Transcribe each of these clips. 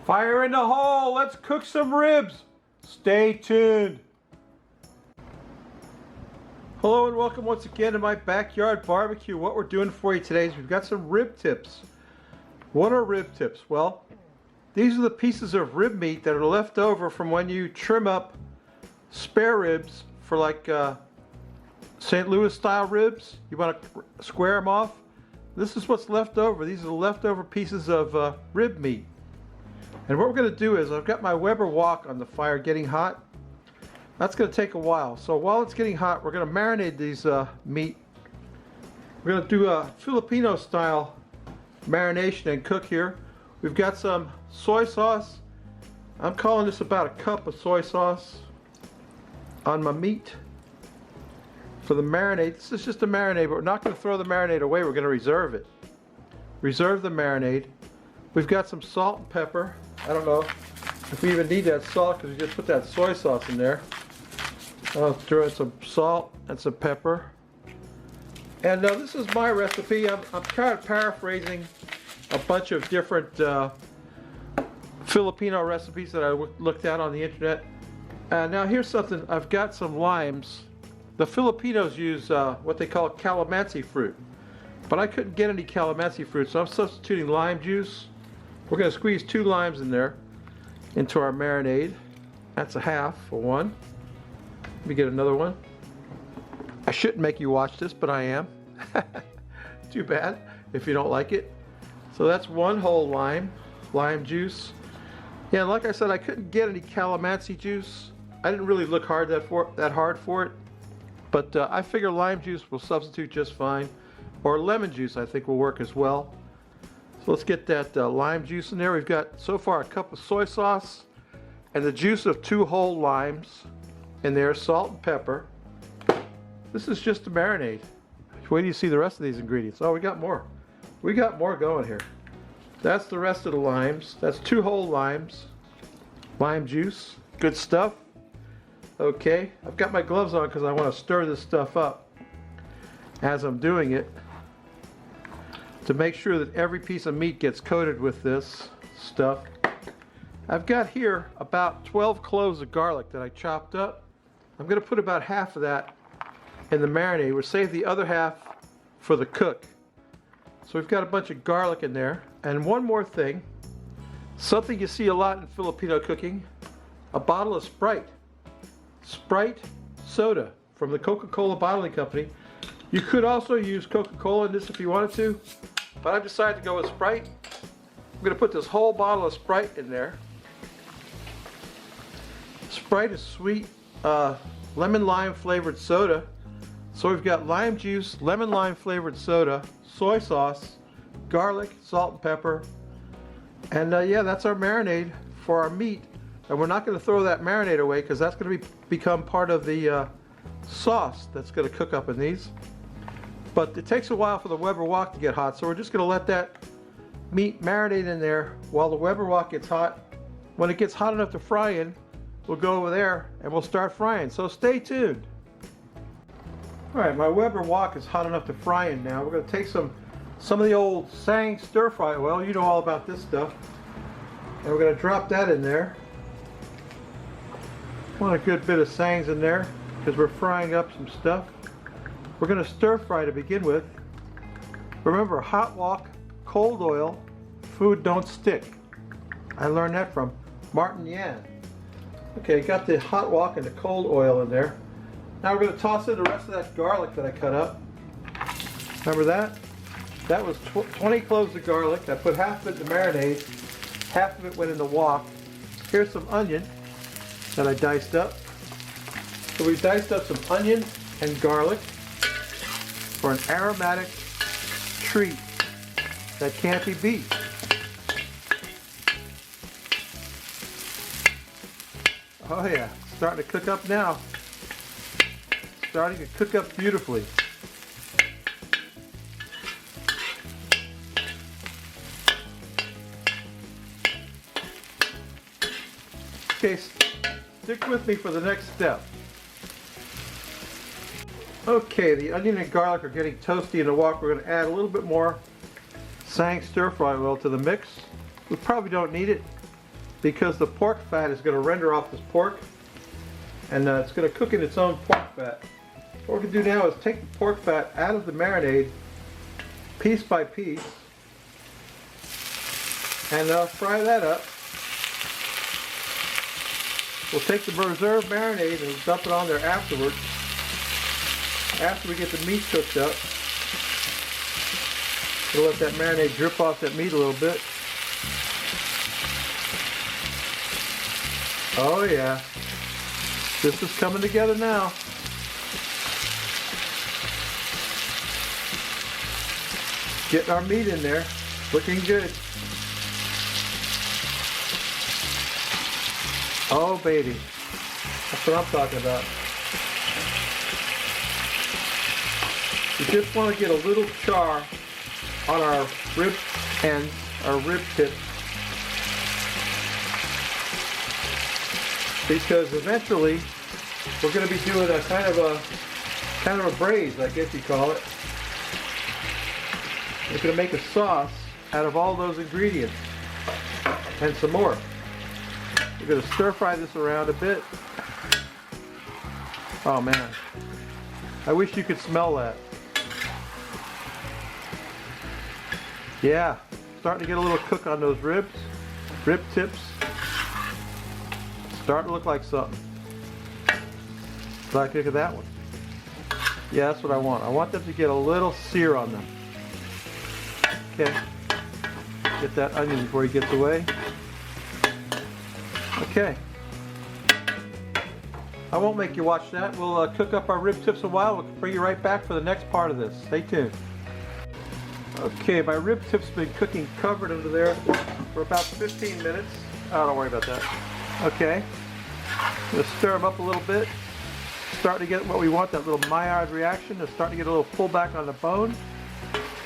Fire in the hole! Let's cook some ribs! Stay tuned! Hello and welcome once again to my backyard barbecue. What we're doing for you today is we've got some rib tips. What are rib tips? Well, these are the pieces of rib meat that are left over from when you trim up spare ribs for like St. Louis style ribs. You want to square them off. This is what's left over. These are the leftover pieces of rib meat. And what we're going to do is I've got my Weber wok on the fire getting hot. That's going to take a while. So while it's getting hot, we're going to marinate these meat. We're going to do a Filipino style marination and cook here. We've got some soy sauce. I'm calling this about a cup of soy sauce on my meat for the marinade. This is just a marinade, but we're not going to throw the marinade away. We're going to reserve it. Reserve the marinade. We've got some salt and pepper. I don't know if we even need that salt because we just put that soy sauce in there. I'll throw in some salt and some pepper. And this is my recipe. I'm kind of paraphrasing a bunch of different Filipino recipes that I looked at on the internet. Now here's something. I've got some limes. The Filipinos use what they call calamansi fruit. But I couldn't get any calamansi fruit, so I'm substituting lime juice. We're going to squeeze 2 limes in there into our marinade. That's a half for one. Let me get another one. I shouldn't make you watch this, but I am. Too bad if you don't like it. So that's 1 whole lime juice. Yeah, like I said, I couldn't get any calamansi juice. I didn't really look that hard for it. But I figure lime juice will substitute just fine. Or lemon juice I think will work as well. So let's get that lime juice in there. We've got so far a cup of soy sauce and the juice of 2 whole limes in there, salt and pepper. This is just a marinade. Wait till you see the rest of these ingredients. Oh, we got more. We got more going here. That's the rest of the limes. That's 2 whole limes. Lime juice. Good stuff. Okay, I've got my gloves on because I want to stir this stuff up as I'm doing it to make sure that every piece of meat gets coated with this stuff. I've got here about 12 cloves of garlic that I chopped up. I'm going to put about half of that in the marinade. We'll save the other half for the cook. So we've got a bunch of garlic in there. And one more thing, something you see a lot in Filipino cooking, a bottle of Sprite. Sprite soda from the Coca-Cola bottling company. You could also use Coca-Cola in this if you wanted to, but I decided to go with Sprite. I'm going to put this whole bottle of Sprite in there. Sprite is sweet, lemon-lime flavored soda. So we've got lime juice, lemon-lime flavored soda, soy sauce, garlic, salt and pepper. And yeah, that's our marinade for our meat. And we're not going to throw that marinade away because that's going to become part of the sauce that's going to cook up in these. But it takes a while for the Weber wok to get hot, so we're just going to let that meat marinate in there while the Weber wok gets hot. When it gets hot enough to fry in, we'll go over there and we'll start frying. So stay tuned. Alright, my Weber wok is hot enough to fry in now. We're going to take some of the old Sang stir fry oil. You know all about this stuff. And we're going to drop that in there. Want a good bit of Sangs in there because we're frying up some stuff. We're going to stir fry to begin with. Remember, hot wok, cold oil, food don't stick. I learned that from Martin Yan. Okay, got the hot wok and the cold oil in there. Now we're going to toss in the rest of that garlic that I cut up. Remember that? That was 20 cloves of garlic. I put half of it in the marinade, half of it went in the wok. Here's some onion that I diced up. So we diced up some onion and garlic for an aromatic treat that can't be beat. Oh yeah, starting to cook up now. Starting to cook up beautifully. Okay, stick with me for the next step. Okay, the onion and garlic are getting toasty in the wok. We're going to add a little bit more Sang stir fry oil to the mix. We probably don't need it. because the pork fat is going to render off this pork, and it's going to cook in its own pork fat. What we're going to do now is take the pork fat out of the marinade piece by piece and fry that up. We'll take the reserved marinade and dump it on there afterwards, after we get the meat cooked up. We'll let that marinade drip off that meat a little bit. Oh yeah, this is coming together now. Getting our meat in there, looking good. Oh baby, that's what I'm talking about. We just want to get a little char on our rib ends, our rib tips, because eventually we're going to be doing a kind of a braise, I guess you call it. We're going to make a sauce out of all those ingredients and some more. We're going to stir fry this around a bit. Oh man, I wish you could smell that. Yeah, starting to get a little cook on those rib tips. Starting to look like something. Like, look at that one. Yeah, that's what I want. I want them to get a little sear on them. Okay, get that onion before he gets away. Okay, I won't make you watch that. We'll cook up our rib tips a while. We'll bring you right back for the next part of this. Stay tuned. Okay, my rib tips been cooking covered under there for about 15 minutes. Oh, don't worry about that. Okay, I'm going to stir them up a little bit. Starting to get what we want, that little Maillard reaction. They're starting to get a little pullback on the bone.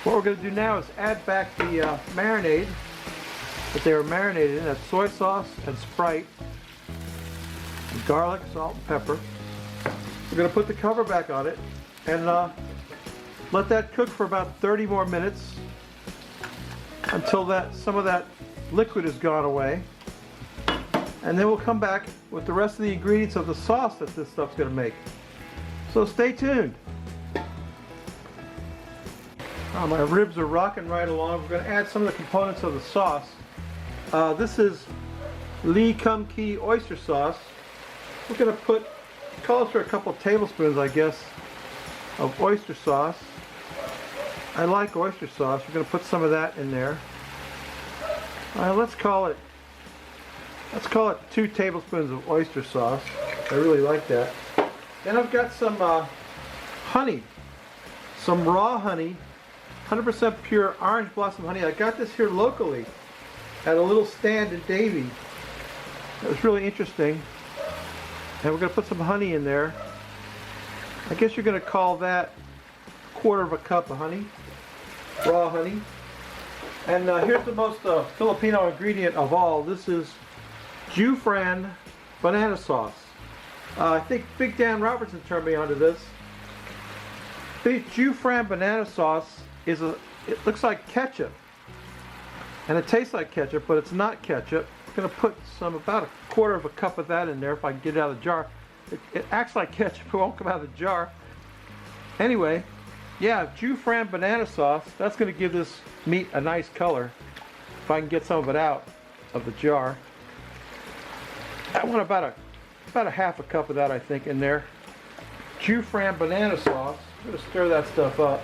What we're going to do now is add back the marinade that they were marinated in. That's soy sauce and Sprite, and garlic, salt, and pepper. We're going to put the cover back on it and let that cook for about 30 more minutes until some of that liquid has gone away. And then we'll come back with the rest of the ingredients of the sauce that this stuff's going to make. So stay tuned. Oh, my ribs are rocking right along. We're going to add some of the components of the sauce. This is Lee Kum Kee oyster sauce. We're going to put, calls for a couple tablespoons, I guess, of oyster sauce. I like oyster sauce. We're going to put some of that in there. Let's call it 2 tablespoons of oyster sauce. I really like that. Then I've got some honey, some raw honey, 100% pure orange blossom honey. I got this here locally at a little stand in Davie. It was really interesting. And we're going to put some honey in there. I guess you're going to call that 1/4 cup of honey, raw honey. And here's the most Filipino ingredient of all. This is Jufran Banana sauce. I think Big Dan Robertson turned me onto this. The Jufran Banana sauce it looks like ketchup. And it tastes like ketchup, but it's not ketchup. I'm going to put about 1/4 cup of that in there if I can get it out of the jar. It acts like ketchup, it won't come out of the jar. Anyway, yeah, Jufran Banana sauce, that's going to give this meat a nice color. If I can get some of it out of the jar. I want about a 1/2 cup of that, I think, in there. Jufran Banana sauce. I'm going to stir that stuff up.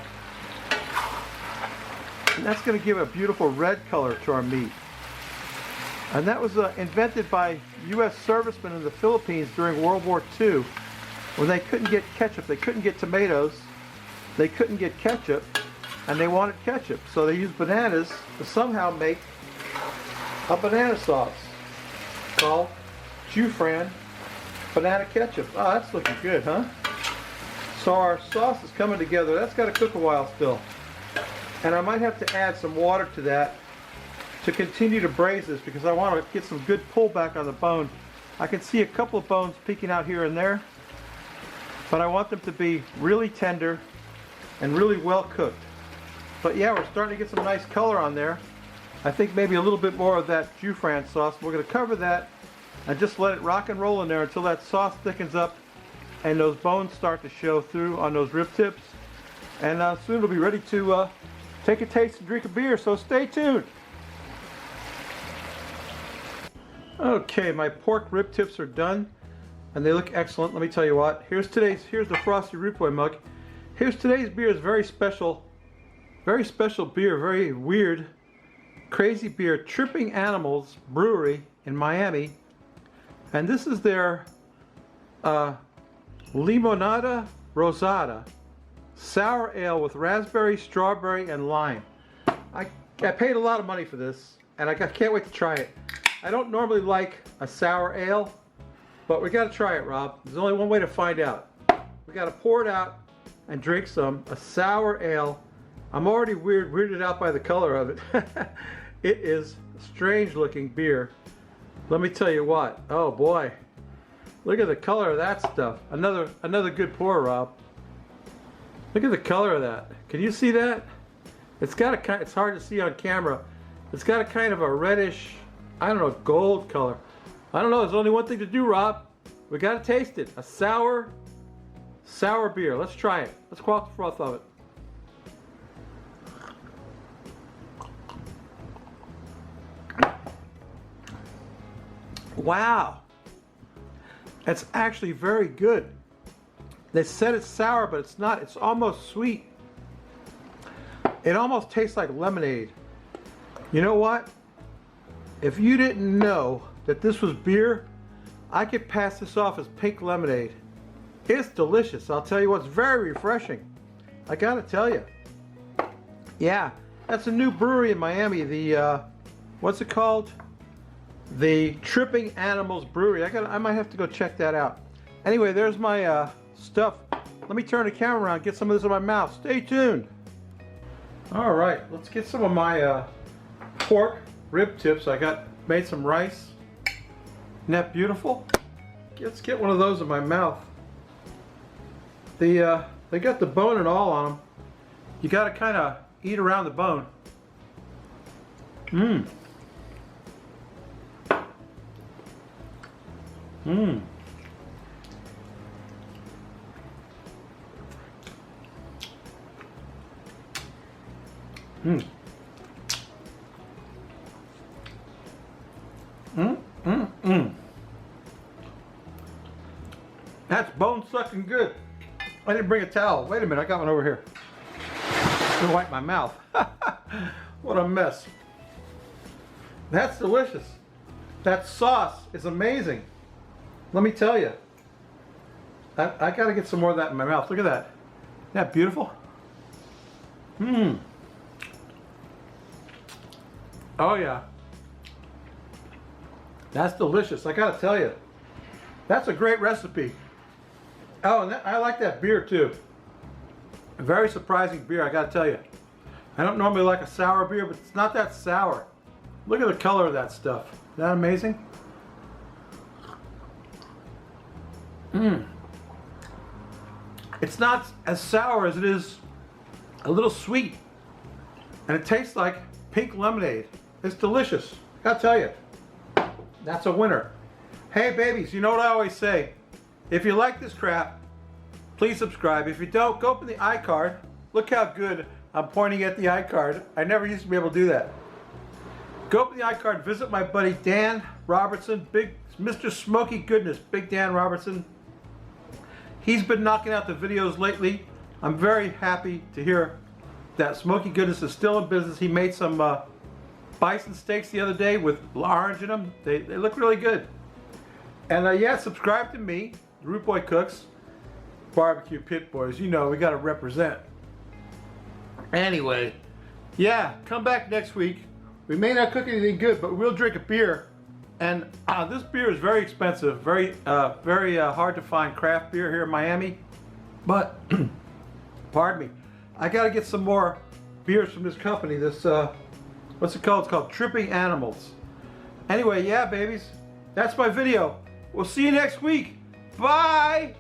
And that's going to give a beautiful red color to our meat. And that was invented by U.S. servicemen in the Philippines during World War II, when they couldn't get ketchup. They couldn't get tomatoes. They couldn't get ketchup, and they wanted ketchup. So they used bananas to somehow make a banana sauce called Jufran Banana Ketchup. Oh, that's looking good, huh? So our sauce is coming together. That's got to cook a while still. And I might have to add some water to that to continue to braise this, because I want to get some good pullback on the bone. I can see a couple of bones peeking out here and there, but I want them to be really tender and really well cooked. But yeah, we're starting to get some nice color on there. I think maybe a little bit more of that Jufran sauce. We're going to cover that and just let it rock and roll in there until that sauce thickens up and those bones start to show through on those rib tips. And soon we'll be ready to take a taste and drink a beer, so stay tuned. Okay, my pork rib tips are done and they look excellent. Let me tell you what, here's the Frosty Root Boy mug. Here's today's beer. Is very special beer, very weird, crazy beer. Tripping Animals Brewery in Miami, and this is their Limonada Rosada sour ale with raspberry, strawberry, and lime. I paid a lot of money for this, and I can't wait to try it. I don't normally like a sour ale, but we got to try it, Rob. There's only one way to find out. We got to pour it out and drink a sour ale. I'm already weirded out by the color of it. It is a strange looking beer. Let me tell you what. Oh boy, look at the color of that stuff. Another good pour, Rob. Look at the color of that. Can you see that? It's hard to see on camera. It's got a kind of a reddish, I don't know, gold color. I don't know. There's only one thing to do, Rob. We got to taste it. A sour beer. Let's try it. Let's quaff the froth of it. Wow. That's actually very good. They said it's sour, but it's not. It's almost sweet. It almost tastes like lemonade. You know what? If you didn't know that this was beer, I could pass this off as pink lemonade. It's delicious. I'll tell you what, it's very refreshing. I gotta tell you. Yeah, that's a new brewery in Miami. The, what's it called? The Tripping Animals Brewery. I might have to go check that out. Anyway, there's my stuff. Let me turn the camera around, get some of this in my mouth. Stay tuned. All right, let's get some of my pork rib tips. Made some rice. Isn't that beautiful? Let's get one of those in my mouth. They got the bone and all on them. You got to kind of eat around the bone. Mmm. Mmm. Mmm. Mmm. Mmm. Mmm. That's bone sucking good. I didn't bring a towel. Wait a minute, I got one over here. I'm gonna wipe my mouth. What a mess. That's delicious. That sauce is amazing. Let me tell you. I gotta get some more of that in my mouth. Look at that. Isn't that beautiful? Mmm. Oh yeah. That's delicious. I gotta tell you. That's a great recipe. Oh, and I like that beer too. A very surprising beer, I gotta tell you. I don't normally like a sour beer, but it's not that sour. Look at the color of that stuff. Isn't that amazing? Mmm. It's not as sour as it is a little sweet. And it tastes like pink lemonade. It's delicious. I gotta tell you. That's a winner. Hey babies, you know what I always say? If you like this crap, please subscribe. If you don't, go open the iCard. Look how good I'm pointing at the iCard. I never used to be able to do that. Go open the iCard, visit my buddy Dan Robertson, big Mr. Smoky Goodness, Big Dan Robertson. He's been knocking out the videos lately. I'm very happy to hear that Smoky Goodness is still in business. He made some bison steaks the other day with orange in them. They look really good. And yeah, subscribe to me, Root Boy Cooks, Barbecue Pit Boys. You know, we got to represent. Anyway, yeah, come back next week. We may not cook anything good, but we'll drink a beer. And this beer is very expensive, very hard to find craft beer here in Miami. But, pardon me, I got to get some more beers from this company. This, what's it called? It's called Tripping Animals. Anyway, yeah, babies, that's my video. We'll see you next week. Bye!